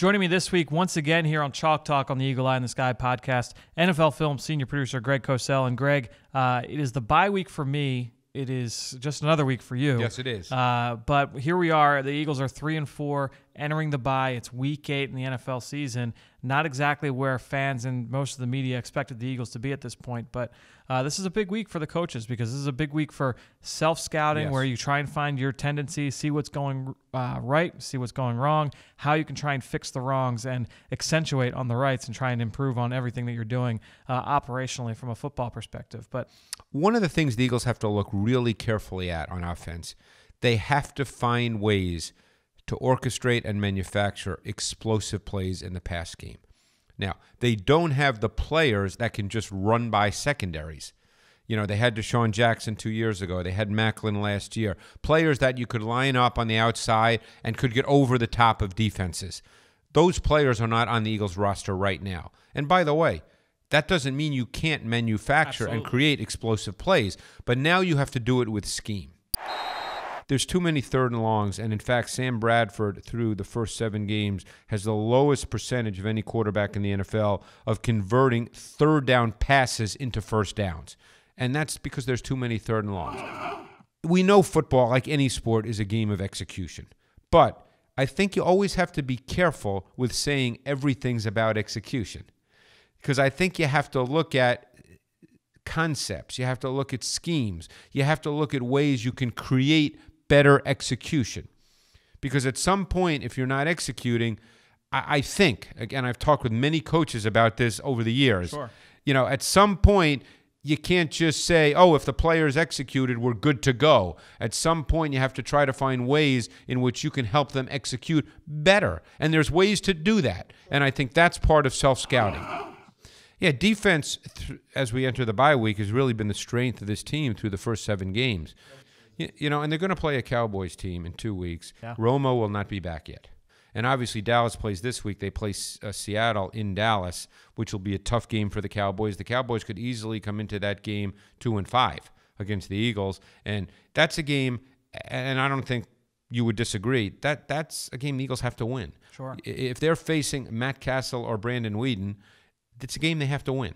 Joining me this week, once again, here on Chalk Talk on the Eagle Eye in the Sky podcast, NFL Film senior producer Greg Cosell. And Greg, it is the bye week for me. It is just another week for you. Yes, it is. But here we are. The Eagles are 3-4, entering the bye. It's week 8 in the NFL season. Not exactly where fans and most of the media expected the Eagles to be at this point, but this is a big week for the coaches because this is a big week for self-scouting, Yes. where you try and find your tendencies, see what's going right, see what's going wrong, how you can try and fix the wrongs and accentuate on the rights and try and improve on everything that you're doing operationally from a football perspective. But one of the things the Eagles have to look really carefully at on offense, they have to find ways to orchestrate and manufacture explosive plays in the pass game. Now, they don't have the players that can just run by secondaries. You know, they had Deshaun Jackson 2 years ago. They had Macklin last year. Players that you could line up on the outside and could get over the top of defenses. Those players are not on the Eagles roster right now. And by the way, that doesn't mean you can't manufacture and create explosive plays, but now you have to do it with scheme. There's too many third and longs, and in fact, Sam Bradford, through the first 7 games, has the lowest percentage of any quarterback in the NFL of converting third down passes into first downs. And that's because there's too many third and longs. We know football, like any sport, is a game of execution. But I think you always have to be careful with saying everything's about execution. Because I think you have to look at concepts. You have to look at schemes. You have to look at ways you can create better execution. Because at some point, if you're not executing, I think, again, I've talked with many coaches about this over the years. Sure. You know, at some point, you can't just say, oh, if the players executed, we're good to go. At some point, you have to try to find ways in which you can help them execute better. And there's ways to do that. And I think that's part of self-scouting. Yeah, defense, as we enter the bye week, has really been the strength of this team through the first 7 games. You know, and they're going to play a Cowboys team in 2 weeks. Yeah. Romo will not be back yet. And obviously Dallas plays this week. They play Seattle in Dallas, which will be a tough game for the Cowboys. The Cowboys could easily come into that game 2-5 against the Eagles. And that's a game, and I don't think you would disagree, that's a game the Eagles have to win. Sure. If they're facing Matt Castle or Brandon Weeden, it's a game they have to win.